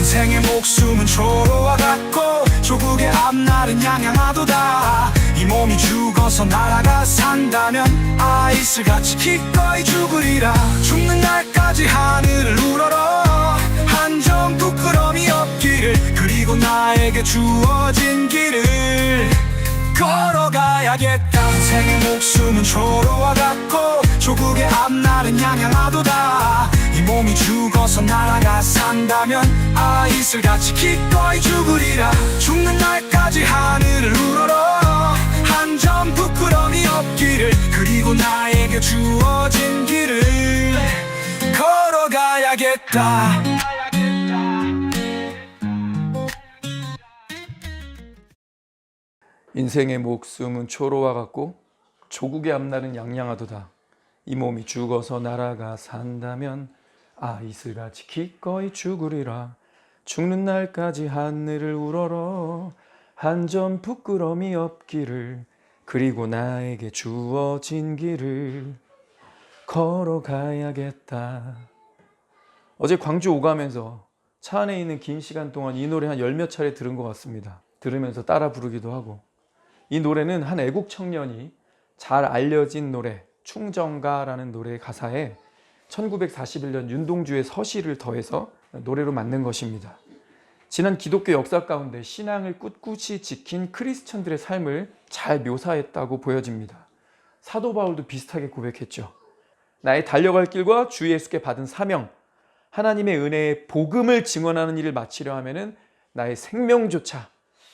평생의 목숨은 초로와 같고 조국의 앞날은 양양하도다. 이 몸이 죽어서 나라가 산다면 아이슬같이 기꺼이 죽으리라. 죽는 날까지 하늘을 우러러 한 점 부끄러움이 없기를. 그리고 나에게 주어진 길을 걸어가야겠다. 평생의 목숨은 초로와 같고 조국의 앞날은 양양하도다. 이 몸이 죽어서 나라가 산다면 아이슬같이 기꺼이 죽으리라. 죽는 날까지 하늘을 우러러 한 점 부끄러움이 없기를. 그리고 나에게 주어진 길을 걸어가야겠다. 인생의 목숨은 초로와 같고 조국의 앞날은 양양하도다. 이 몸이 죽어서 나라가 산다면 아이슬같이 기꺼이 죽으리라. 죽는 날까지 하늘을 우러러 한 점 부끄러움이 없기를. 그리고 나에게 주어진 길을 걸어가야겠다. 어제 광주 오가면서 차 안에 있는 긴 시간 동안 이 노래 한 열 몇 차례 들은 것 같습니다. 들으면서 따라 부르기도 하고. 이 노래는 한 애국 청년이 잘 알려진 노래 충정가라는 노래의 가사에 1941년 윤동주의 서시를 더해서 노래로 만든 것입니다. 지난 기독교 역사 가운데 신앙을 꿋꿋이 지킨 크리스천들의 삶을 잘 묘사했다고 보여집니다. 사도 바울도 비슷하게 고백했죠. 나의 달려갈 길과 주 예수께 받은 사명, 하나님의 은혜의 복음을 증언하는 일을 마치려 하면은 나의 생명조차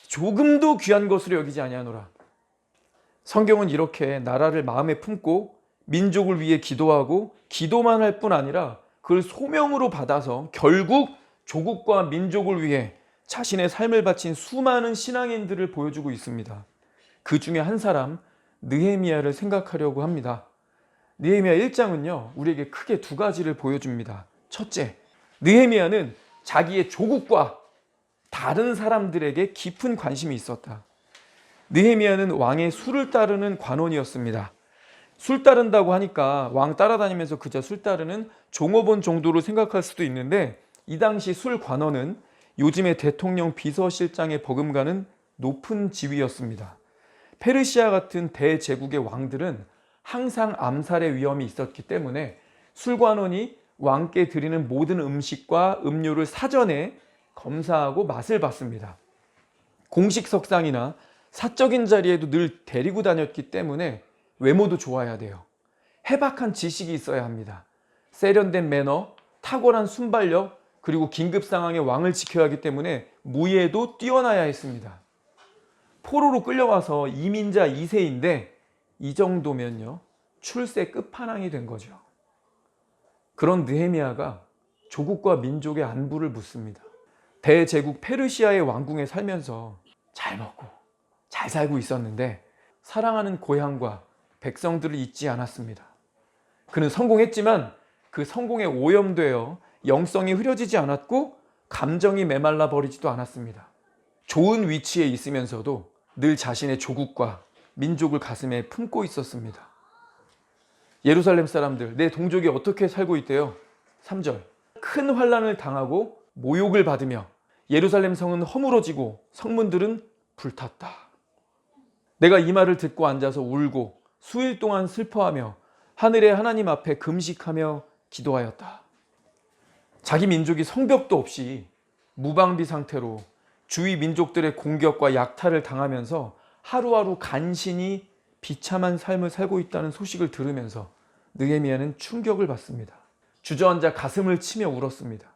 조금도 귀한 것으로 여기지 아니하노라. 성경은 이렇게 나라를 마음에 품고 민족을 위해 기도하고 기도만 할 뿐 아니라 그걸 소명으로 받아서 결국 조국과 민족을 위해 자신의 삶을 바친 수많은 신앙인들을 보여주고 있습니다. 그 중에 한 사람 느헤미야를 생각하려고 합니다. 느헤미야 1장은요 우리에게 크게 두 가지를 보여줍니다. 첫째, 느헤미야는 자기의 조국과 다른 사람들에게 깊은 관심이 있었다. 느헤미야는 왕의 술을 따르는 관원이었습니다. 술 따른다고 하니까 왕 따라다니면서 그저 술 따르는 종업원 정도로 생각할 수도 있는데 이 당시 술 관원은 요즘의 대통령 비서실장에 버금가는 높은 지위였습니다. 페르시아 같은 대제국의 왕들은 항상 암살의 위험이 있었기 때문에 술 관원이 왕께 드리는 모든 음식과 음료를 사전에 검사하고 맛을 봤습니다. 공식 석상이나 사적인 자리에도 늘 데리고 다녔기 때문에 외모도 좋아야 돼요. 해박한 지식이 있어야 합니다. 세련된 매너, 탁월한 순발력, 그리고 긴급 상황에 왕을 지켜야 하기 때문에 무예도 뛰어나야 했습니다. 포로로 끌려와서 이민자 2세인데 이 정도면요 출세 끝판왕이 된 거죠. 그런 느헤미야가 조국과 민족의 안부를 묻습니다. 대제국 페르시아의 왕궁에 살면서 잘 먹고 잘 살고 있었는데 사랑하는 고향과 백성들을 잊지 않았습니다. 그는 성공했지만 그 성공에 오염되어 영성이 흐려지지 않았고 감정이 메말라 버리지도 않았습니다. 좋은 위치에 있으면서도 늘 자신의 조국과 민족을 가슴에 품고 있었습니다. 예루살렘 사람들, 내 동족이 어떻게 살고 있대요? 3절, 큰 환난을 당하고 모욕을 받으며 예루살렘 성은 허물어지고 성문들은 불탔다. 내가 이 말을 듣고 앉아서 울고 수일 동안 슬퍼하며 하늘의 하나님 앞에 금식하며 기도하였다. 자기 민족이 성벽도 없이 무방비 상태로 주위 민족들의 공격과 약탈을 당하면서 하루하루 간신히 비참한 삶을 살고 있다는 소식을 들으면서 느헤미야는 충격을 받습니다. 주저앉아 가슴을 치며 울었습니다.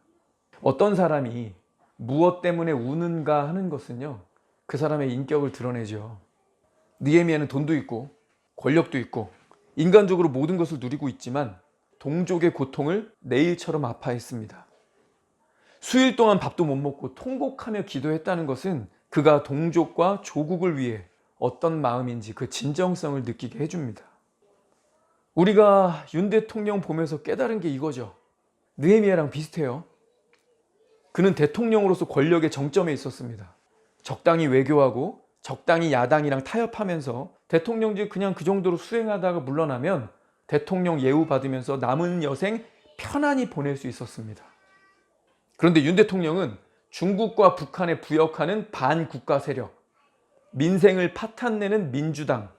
어떤 사람이 무엇 때문에 우는가 하는 것은요 그 사람의 인격을 드러내죠. 느헤미야는 돈도 있고 권력도 있고 인간적으로 모든 것을 누리고 있지만 동족의 고통을 내일처럼 아파했습니다. 수일 동안 밥도 못 먹고 통곡하며 기도했다는 것은 그가 동족과 조국을 위해 어떤 마음인지 그 진정성을 느끼게 해줍니다. 우리가 윤 대통령 보면서 깨달은 게 이거죠. 느헤미야랑 비슷해요. 그는 대통령으로서 권력의 정점에 있었습니다. 적당히 외교하고 적당히 야당이랑 타협하면서 대통령직 그냥 그 정도로 수행하다가 물러나면 대통령 예우 받으면서 남은 여생 편안히 보낼 수 있었습니다. 그런데 윤 대통령은 중국과 북한에 부역하는 반국가 세력, 민생을 파탄내는 민주당,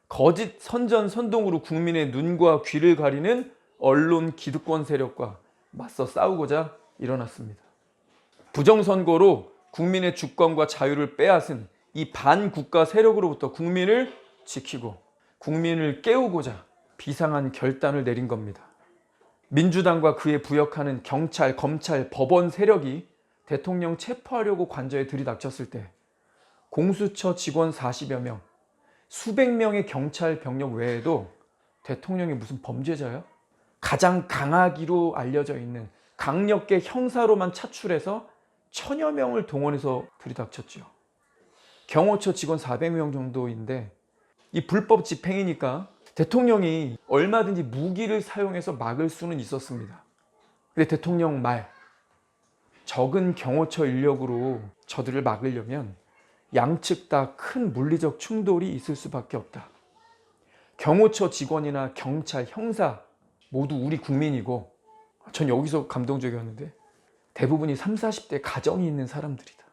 거짓 선전선동으로 국민의 눈과 귀를 가리는 언론 기득권 세력과 맞서 싸우고자 일어났습니다. 부정선거로 국민의 주권과 자유를 빼앗은 이 반국가 세력으로부터 국민을 지키고 국민을 깨우고자 비상한 결단을 내린 겁니다. 민주당과 그에 부역하는 경찰, 검찰, 법원 세력이 대통령 체포하려고 관저에 들이닥쳤을 때 공수처 직원 40여 명, 수백 명의 경찰 병력 외에도 대통령이 무슨 범죄자야? 가장 강하기로 알려져 있는 강력계 형사로만 차출해서 1000여 명을 동원해서 들이닥쳤죠. 경호처 직원 400명 정도인데 이 불법 집행이니까 대통령이 얼마든지 무기를 사용해서 막을 수는 있었습니다. 근데 대통령 말, 적은 경호처 인력으로 저들을 막으려면 양측 다 큰 물리적 충돌이 있을 수밖에 없다. 경호처 직원이나 경찰, 형사 모두 우리 국민이고, 전 여기서 감동적이었는데 대부분이 30, 40대 가정이 있는 사람들이다.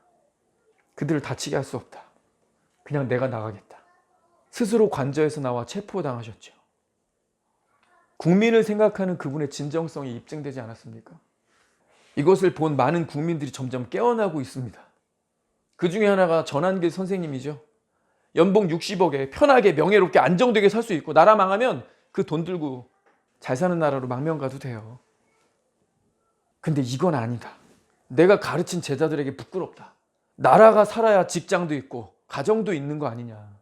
그들을 다치게 할 수 없다. 그냥 내가 나가겠다. 스스로 관저에서 나와 체포당하셨죠. 국민을 생각하는 그분의 진정성이 입증되지 않았습니까? 이것을 본 많은 국민들이 점점 깨어나고 있습니다. 그 중에 하나가 전한길 선생님이죠. 연봉 60억에 편하게 명예롭게 안정되게 살 수 있고 나라 망하면 그 돈 들고 잘 사는 나라로 망명 가도 돼요. 근데 이건 아니다. 내가 가르친 제자들에게 부끄럽다. 나라가 살아야 직장도 있고 가정도 있는 거 아니냐.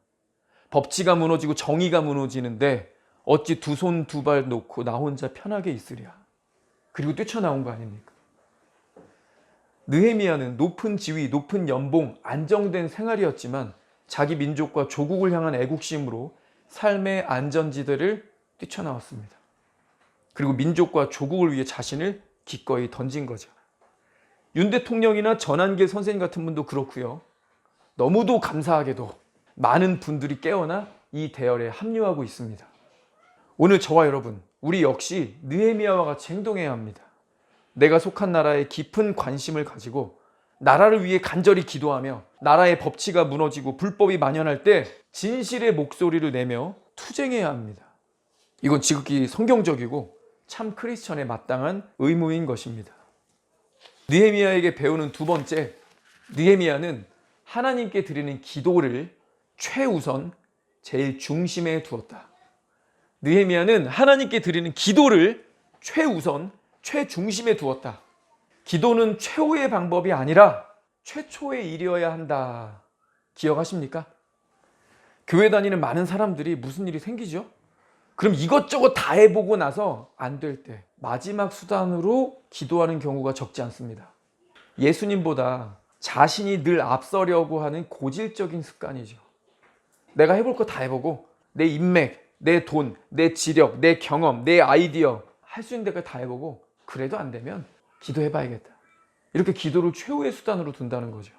법치가 무너지고 정의가 무너지는데 어찌 두 손 두 발 놓고 나 혼자 편하게 있으랴. 그리고 뛰쳐나온 거 아닙니까? 느헤미야는 높은 지위, 높은 연봉, 안정된 생활이었지만 자기 민족과 조국을 향한 애국심으로 삶의 안전지대를 뛰쳐나왔습니다. 그리고 민족과 조국을 위해 자신을 기꺼이 던진 거죠. 윤 대통령이나 전한길 선생님 같은 분도 그렇고요. 너무도 감사하게도 많은 분들이 깨어나 이 대열에 합류하고 있습니다. 오늘 저와 여러분, 우리 역시 느헤미야와 같이 행동해야 합니다. 내가 속한 나라에 깊은 관심을 가지고 나라를 위해 간절히 기도하며 나라의 법치가 무너지고 불법이 만연할 때 진실의 목소리를 내며 투쟁해야 합니다. 이건 지극히 성경적이고 참 크리스천에 마땅한 의무인 것입니다. 느헤미야에게 배우는 두 번째, 느헤미야는 하나님께 드리는 기도를 최우선, 제일 중심에 두었다. 느헤미야는 하나님께 드리는 기도를 최우선, 최중심에 두었다. 기도는 최후의 방법이 아니라 최초의 일이어야 한다. 기억하십니까? 교회 다니는 많은 사람들이 무슨 일이 생기죠? 그럼 이것저것 다 해보고 나서 안 될 때 마지막 수단으로 기도하는 경우가 적지 않습니다. 예수님보다 자신이 늘 앞서려고 하는 고질적인 습관이죠. 내가 해볼 거 다 해보고 내 인맥, 내 돈, 내 지력, 내 경험, 내 아이디어 할 수 있는 데까지 다 해보고 그래도 안 되면 기도해봐야겠다. 이렇게 기도를 최후의 수단으로 둔다는 거죠.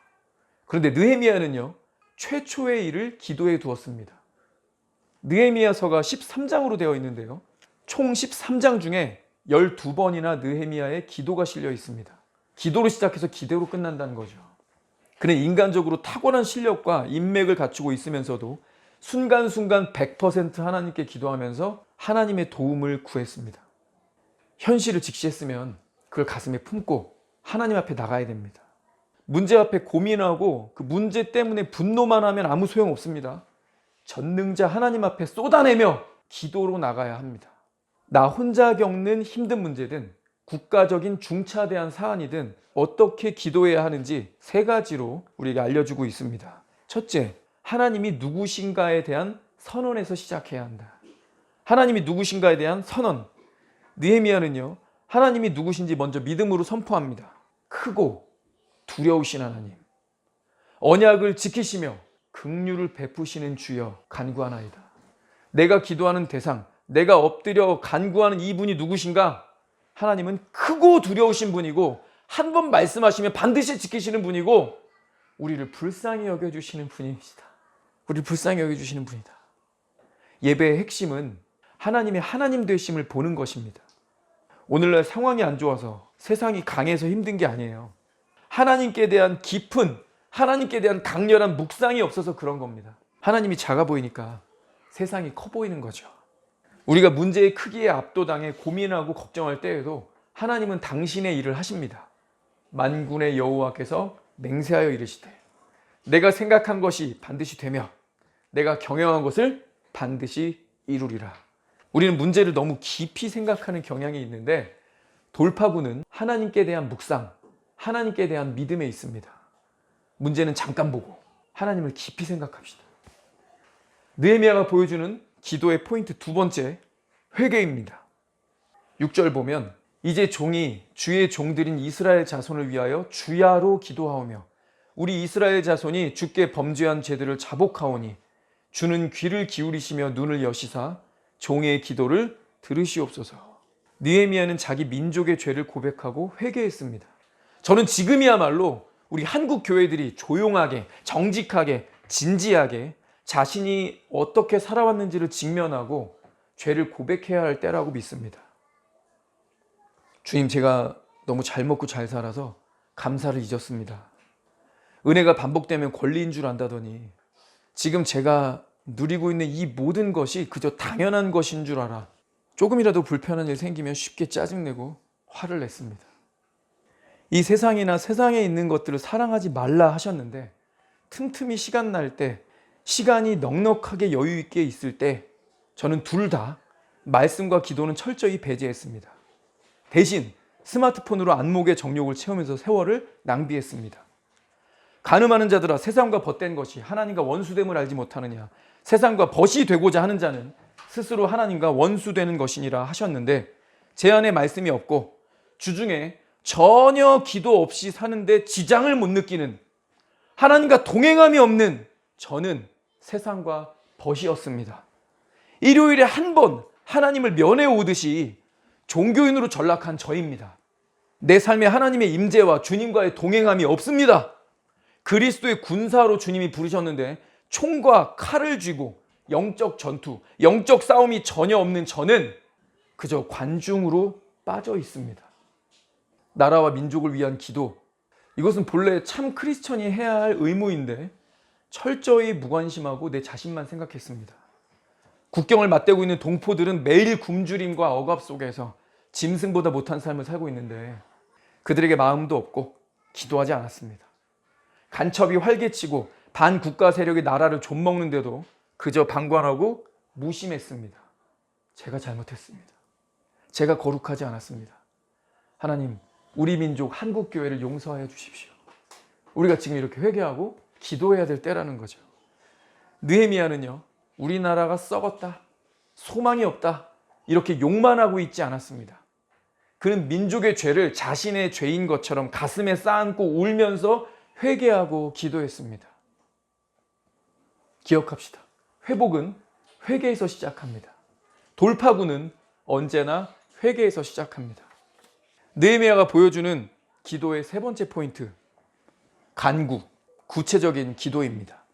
그런데 느헤미야는요, 최초의 일을 기도에 두었습니다. 느헤미야서가 13장으로 되어 있는데요. 총 13장 중에 12번이나 느헤미야의 기도가 실려 있습니다. 기도로 시작해서 기도로 끝난다는 거죠. 그는 인간적으로 탁월한 실력과 인맥을 갖추고 있으면서도 순간순간 100% 하나님께 기도하면서 하나님의 도움을 구했습니다. 현실을 직시했으면 그걸 가슴에 품고 하나님 앞에 나가야 됩니다. 문제 앞에 고민하고 그 문제 때문에 분노만 하면 아무 소용없습니다. 전능자 하나님 앞에 쏟아내며 기도로 나가야 합니다. 나 혼자 겪는 힘든 문제든 국가적인 중차대한 사안이든 어떻게 기도해야 하는지 3가지로 우리에게 알려주고 있습니다. 첫째, 하나님이 누구신가에 대한 선언에서 시작해야 한다. 하나님이 누구신가에 대한 선언. 느헤미야는요, 하나님이 누구신지 먼저 믿음으로 선포합니다. 크고 두려우신 하나님, 언약을 지키시며 긍휼을 베푸시는 주여 간구하나이다. 내가 기도하는 대상, 내가 엎드려 간구하는 이분이 누구신가? 하나님은 크고 두려우신 분이고 한 번 말씀하시면 반드시 지키시는 분이고 우리를 불쌍히 여겨주시는 분이시다. 우리를 불쌍히 여겨주시는 분이다. 예배의 핵심은 하나님의 하나님 되심을 보는 것입니다. 오늘날 상황이 안 좋아서 세상이 강해서 힘든 게 아니에요. 하나님께 대한 깊은, 하나님께 대한 강렬한 묵상이 없어서 그런 겁니다. 하나님이 작아 보이니까 세상이 커 보이는 거죠. 우리가 문제의 크기에 압도당해 고민하고 걱정할 때에도 하나님은 당신의 일을 하십니다. 만군의 여호와께서 맹세하여 이르시되 내가 생각한 것이 반드시 되며 내가 경영한 것을 반드시 이루리라. 우리는 문제를 너무 깊이 생각하는 경향이 있는데 돌파구는 하나님께 대한 묵상, 하나님께 대한 믿음에 있습니다. 문제는 잠깐 보고 하나님을 깊이 생각합시다. 느헤미야가 보여주는 기도의 포인트 두 번째, 회개입니다. 6절 보면 이제 종이 주의 종들인 이스라엘 자손을 위하여 주야로 기도하오며 우리 이스라엘 자손이 주께 범죄한 죄들을 자복하오니 주는 귀를 기울이시며 눈을 여시사 종의 기도를 들으시옵소서. 느헤미야는 자기 민족의 죄를 고백하고 회개했습니다. 저는 지금이야말로 우리 한국 교회들이 조용하게, 정직하게, 진지하게 자신이 어떻게 살아왔는지를 직면하고 죄를 고백해야 할 때라고 믿습니다. 주님, 제가 너무 잘 먹고 잘 살아서 감사를 잊었습니다. 은혜가 반복되면 권리인 줄 안다더니 지금 제가 누리고 있는 이 모든 것이 그저 당연한 것인 줄 알아 조금이라도 불편한 일 생기면 쉽게 짜증내고 화를 냈습니다. 이 세상이나 세상에 있는 것들을 사랑하지 말라 하셨는데 틈틈이 시간 날 때, 시간이 넉넉하게 여유 있게 있을 때 저는 둘 다 말씀과 기도는 철저히 배제했습니다. 대신 스마트폰으로 안목의 정욕을 채우면서 세월을 낭비했습니다. 가늠하는 자들아 세상과 벗된 것이 하나님과 원수됨을 알지 못하느냐. 세상과 벗이 되고자 하는 자는 스스로 하나님과 원수되는 것이니라 하셨는데 제 안에 말씀이 없고 주중에 전혀 기도 없이 사는데 지장을 못 느끼는, 하나님과 동행함이 없는 저는 세상과 벗이었습니다. 일요일에 한 번 하나님을 면회 오듯이 종교인으로 전락한 저입니다. 내 삶에 하나님의 임재와 주님과의 동행함이 없습니다. 그리스도의 군사로 주님이 부르셨는데 총과 칼을 쥐고 영적 전투, 영적 싸움이 전혀 없는 저는 그저 관중으로 빠져 있습니다. 나라와 민족을 위한 기도, 이것은 본래 참 크리스천이 해야 할 의무인데 철저히 무관심하고 내 자신만 생각했습니다. 국경을 맞대고 있는 동포들은 매일 굶주림과 억압 속에서 짐승보다 못한 삶을 살고 있는데 그들에게 마음도 없고 기도하지 않았습니다. 간첩이 활개치고 반국가 세력이 나라를 좀먹는데도 그저 방관하고 무심했습니다. 제가 잘못했습니다. 제가 거룩하지 않았습니다. 하나님, 우리 민족 한국교회를 용서하여 주십시오. 우리가 지금 이렇게 회개하고 기도해야 될 때라는 거죠. 느헤미야는요, 우리나라가 썩었다, 소망이 없다 이렇게 욕만 하고 있지 않았습니다. 그는 민족의 죄를 자신의 죄인 것처럼 가슴에 쌓아안고 울면서 회개하고 기도했습니다. 기억합시다. 회복은 회개에서 시작합니다. 돌파구는 언제나 회개에서 시작합니다. 느헤미야가 보여주는 기도의 세 번째 포인트, 간구, 구체적인 기도입니다.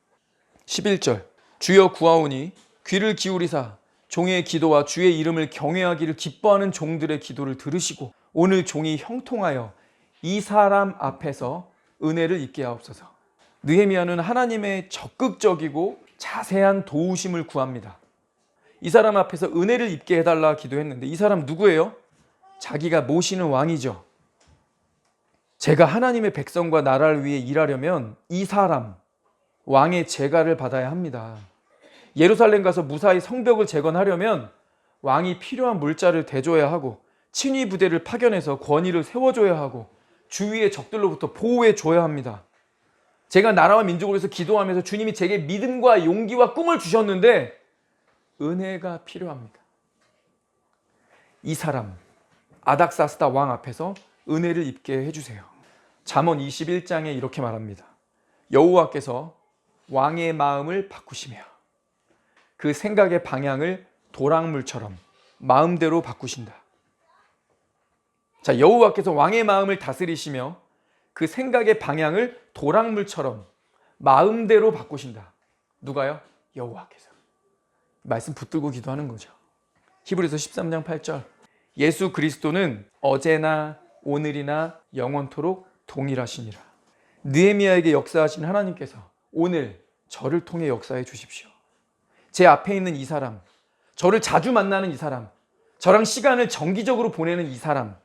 11절, 주여 구하오니 귀를 기울이사 종의 기도와 주의 이름을 경외하기를 기뻐하는 종들의 기도를 들으시고 오늘 종이 형통하여 이 사람 앞에서 은혜를 입게 하옵소서. 느헤미야는 하나님의 적극적이고 자세한 도우심을 구합니다. 이 사람 앞에서 은혜를 입게 해달라 기도했는데 이 사람 누구예요? 자기가 모시는 왕이죠. 제가 하나님의 백성과 나라를 위해 일하려면 이 사람, 왕의 제가를 받아야 합니다. 예루살렘 가서 무사히 성벽을 재건하려면 왕이 필요한 물자를 대줘야 하고 친위 부대를 파견해서 권위를 세워줘야 하고 주위의 적들로부터 보호해줘야 합니다. 제가 나라와 민족을 위해서 기도하면서 주님이 제게 믿음과 용기와 꿈을 주셨는데 은혜가 필요합니다. 이 사람, 아닥사스다 왕 앞에서 은혜를 입게 해주세요. 잠언 21장에 이렇게 말합니다. 여호와께서 왕의 마음을 바꾸시며 그 생각의 방향을 도랑물처럼 마음대로 바꾸신다. 자, 여호와께서 왕의 마음을 다스리시며 그 생각의 방향을 도랑물처럼 마음대로 바꾸신다. 누가요? 여호와께서. 말씀 붙들고 기도하는 거죠. 히브리서 13장 8절. 예수 그리스도는 어제나 오늘이나 영원토록 동일하시니라. 느헤미야에게 역사하신 하나님께서 오늘 저를 통해 역사해 주십시오. 제 앞에 있는 이 사람, 저를 자주 만나는 이 사람, 저랑 시간을 정기적으로 보내는 이 사람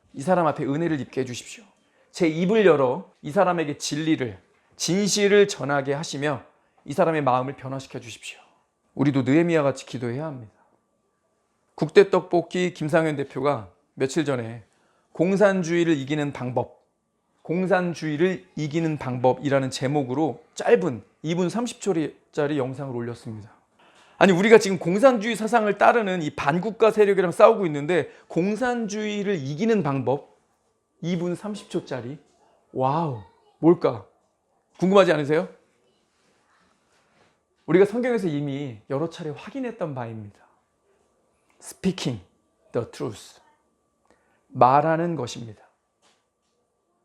앞에 은혜를 입게 해주십시오. 제 입을 열어 이 사람에게 진리를, 진실을 전하게 하시며 이 사람의 마음을 변화시켜 주십시오. 우리도 느헤미야 같이 기도해야 합니다. 국대떡볶이 김상현 대표가 며칠 전에 공산주의를 이기는 방법이라는 제목으로 짧은 2분 30초짜리 영상을 올렸습니다. 아니, 우리가 지금 공산주의 사상을 따르는 이 반국가 세력이랑 싸우고 있는데 공산주의를 이기는 방법 2분 30초짜리. 와우, 뭘까? 궁금하지 않으세요? 우리가 성경에서 이미 여러 차례 확인했던 바입니다. Speaking the truth. 말하는 것입니다.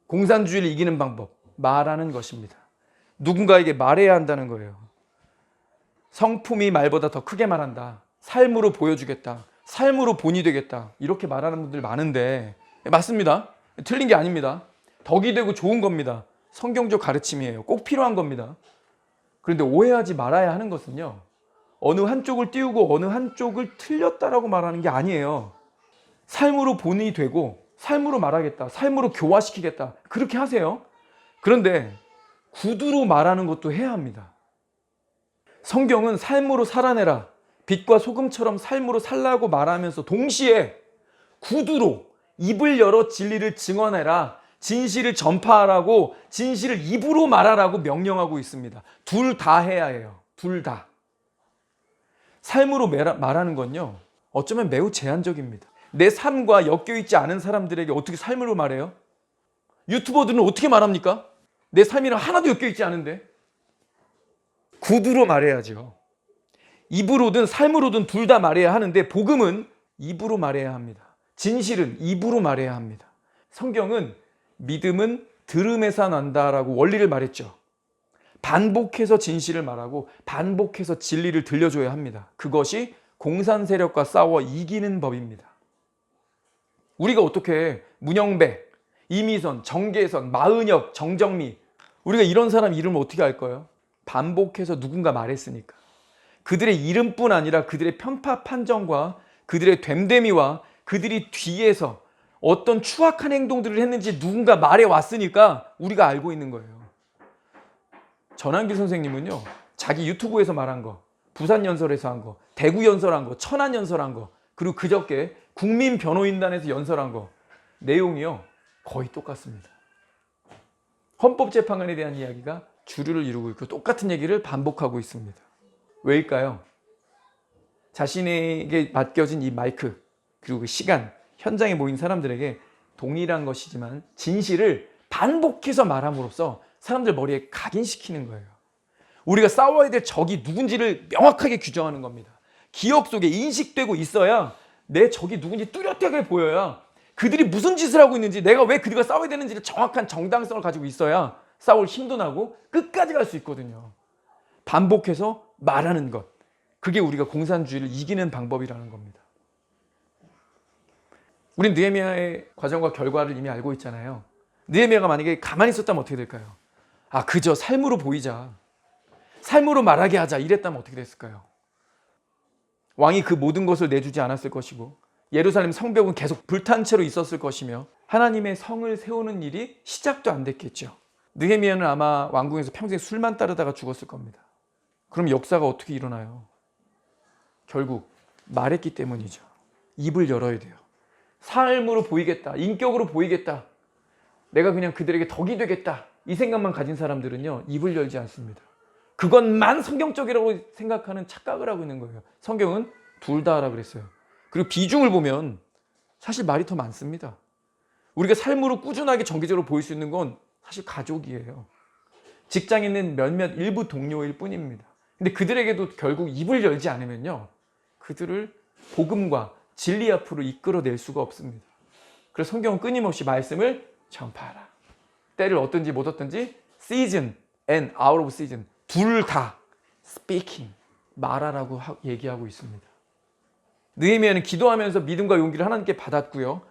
공산주의를 이기는 방법, 말하는 것입니다. 누군가에게 말해야 한다는 거예요. 성품이 말보다 더 크게 말한다. 삶으로 보여주겠다. 삶으로 본이 되겠다. 이렇게 말하는 분들 많은데 맞습니다. 틀린 게 아닙니다. 덕이 되고 좋은 겁니다. 성경적 가르침이에요. 꼭 필요한 겁니다. 그런데 오해하지 말아야 하는 것은요, 어느 한쪽을 띄우고 어느 한쪽을 틀렸다라고 말하는 게 아니에요. 삶으로 본이 되고 삶으로 말하겠다. 삶으로 교화시키겠다. 그렇게 하세요. 그런데 구두로 말하는 것도 해야 합니다. 성경은 삶으로 살아내라. 빛과 소금처럼 삶으로 살라고 말하면서 동시에 구두로 입을 열어 진리를 증언해라. 진실을 전파하라고, 진실을 입으로 말하라고 명령하고 있습니다. 둘 다 해야 해요. 둘 다. 삶으로 말하는 건요, 어쩌면 매우 제한적입니다. 내 삶과 엮여있지 않은 사람들에게 어떻게 삶으로 말해요? 유튜버들은 어떻게 말합니까? 내 삶이랑 하나도 엮여있지 않은데. 구두로 말해야죠. 입으로든 삶으로든 둘 다 말해야 하는데 복음은 입으로 말해야 합니다. 진실은 입으로 말해야 합니다. 성경은 믿음은 들음에서 난다라고 원리를 말했죠. 반복해서 진실을 말하고 반복해서 진리를 들려줘야 합니다. 그것이 공산 세력과 싸워 이기는 법입니다. 우리가 어떻게 문영배, 이미선, 정계선, 마은혁, 정정미, 우리가 이런 사람 이름을 어떻게 알까요? 반복해서 누군가 말했으니까. 그들의 이름뿐 아니라 그들의 편파 판정과 그들의 됨됨이와 그들이 뒤에서 어떤 추악한 행동들을 했는지 누군가 말해왔으니까 우리가 알고 있는 거예요. 전한길 선생님은요, 자기 유튜브에서 말한 거, 부산연설에서 한 거, 대구연설한 거, 천안연설한 거, 그리고 그저께 국민변호인단에서 연설한 거, 내용이요 거의 똑같습니다. 헌법재판관에 대한 이야기가 주류를 이루고 있고 똑같은 얘기를 반복하고 있습니다. 왜일까요? 자신에게 맡겨진 이 마이크, 그리고 그 시간, 현장에 모인 사람들에게 동일한 것이지만 진실을 반복해서 말함으로써 사람들 머리에 각인시키는 거예요. 우리가 싸워야 될 적이 누군지를 명확하게 규정하는 겁니다. 기억 속에 인식되고 있어야 내 적이 누군지 뚜렷하게 보여야 그들이 무슨 짓을 하고 있는지, 내가 왜 그들과 싸워야 되는지를 정확한 정당성을 가지고 있어야 싸울 힘도 나고 끝까지 갈 수 있거든요. 반복해서 말하는 것, 그게 우리가 공산주의를 이기는 방법이라는 겁니다. 우린 느헤미야의 과정과 결과를 이미 알고 있잖아요. 느헤미야가 만약에 가만히 있었다면 어떻게 될까요? 아, 그저 삶으로 보이자, 삶으로 말하게 하자 이랬다면 어떻게 됐을까요? 왕이 그 모든 것을 내주지 않았을 것이고 예루살렘 성벽은 계속 불탄 채로 있었을 것이며 하나님의 성을 세우는 일이 시작도 안 됐겠죠. 느헤미야는 아마 왕궁에서 평생 술만 따르다가 죽었을 겁니다. 그럼 역사가 어떻게 일어나요? 결국 말했기 때문이죠. 입을 열어야 돼요. 삶으로 보이겠다, 인격으로 보이겠다, 내가 그냥 그들에게 덕이 되겠다, 이 생각만 가진 사람들은요 입을 열지 않습니다. 그것만 성경적이라고 생각하는 착각을 하고 있는 거예요. 성경은 둘 다 하라 그랬어요. 그리고 비중을 보면 사실 말이 더 많습니다. 우리가 삶으로 꾸준하게 정기적으로 보일 수 있는 건 사실 가족이에요. 직장에 있는 몇몇 일부 동료일 뿐입니다. 근데 그들에게도 결국 입을 열지 않으면요, 그들을 복음과 진리 앞으로 이끌어낼 수가 없습니다. 그래서 성경은 끊임없이 말씀을 전파하라. 때를 얻든지 못 얻든지 season and out of season 둘 다 speaking, 말하라고 얘기하고 있습니다. 느헤미야는 기도하면서 믿음과 용기를 하나님께 받았고요.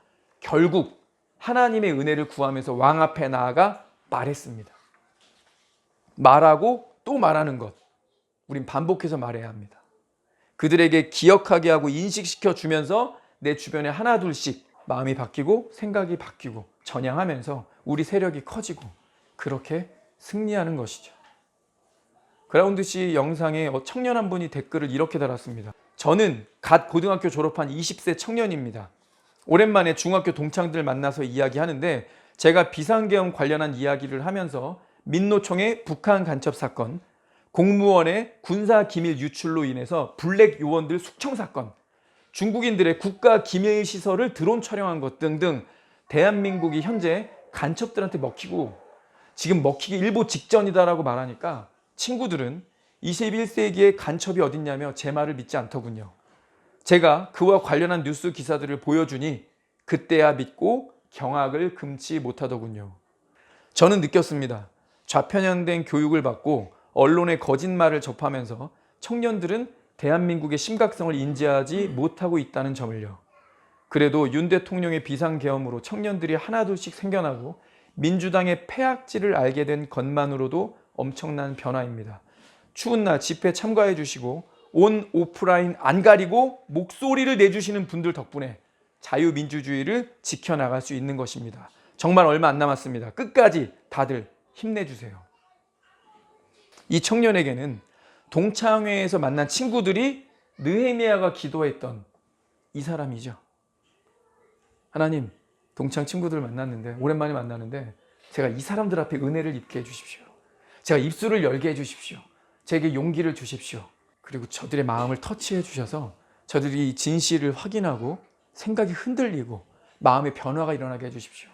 결국 하나님의 은혜를 구하면서 왕 앞에 나아가 말했습니다. 말하고 또 말하는 것. 우린 반복해서 말해야 합니다. 그들에게 기억하게 하고 인식시켜 주면서 내 주변에 하나 둘씩 마음이 바뀌고 생각이 바뀌고 전향하면서 우리 세력이 커지고 그렇게 승리하는 것이죠. 그라운드씨 영상에 청년 한 분이 댓글을 이렇게 달았습니다. 저는 갓 고등학교 졸업한 20세 청년입니다. 오랜만에 중학교 동창들 만나서 이야기하는데 제가 비상계엄 관련한 이야기를 하면서 민노총의 북한 간첩 사건, 공무원의 군사 기밀 유출로 인해서 블랙 요원들 숙청 사건, 중국인들의 국가 기밀 시설을 드론 촬영한 것 등등 대한민국이 현재 간첩들한테 먹히고 지금 먹히기 일보 직전이다라고 말하니까 친구들은 21세기의 간첩이 어딨냐며 제 말을 믿지 않더군요. 제가 그와 관련한 뉴스 기사들을 보여주니 그때야 믿고 경악을 금치 못하더군요. 저는 느꼈습니다. 좌편향된 교육을 받고 언론의 거짓말을 접하면서 청년들은 대한민국의 심각성을 인지하지 못하고 있다는 점을요. 그래도 윤 대통령의 비상계엄으로 청년들이 하나둘씩 생겨나고 민주당의 패악질을 알게 된 것만으로도 엄청난 변화입니다. 추운 날 집회 참가해 주시고 온 오프라인 안 가리고 목소리를 내주시는 분들 덕분에 자유민주주의를 지켜나갈 수 있는 것입니다. 정말 얼마 안 남았습니다. 끝까지 다들 힘내주세요. 이 청년에게는 동창회에서 만난 친구들이 느헤미야가 기도했던 이 사람이죠. 하나님, 동창 친구들 만났는데 오랜만에 만나는데 제가 이 사람들 앞에 은혜를 입게 해주십시오. 제가 입술을 열게 해주십시오. 제게 용기를 주십시오. 그리고 저들의 마음을 터치해 주셔서 저들이 이 진실을 확인하고 생각이 흔들리고 마음의 변화가 일어나게 해주십시오.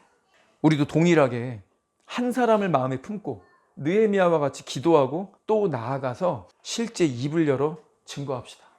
우리도 동일하게 한 사람을 마음에 품고 느헤미야와 같이 기도하고 또 나아가서 실제 입을 열어 증거합시다.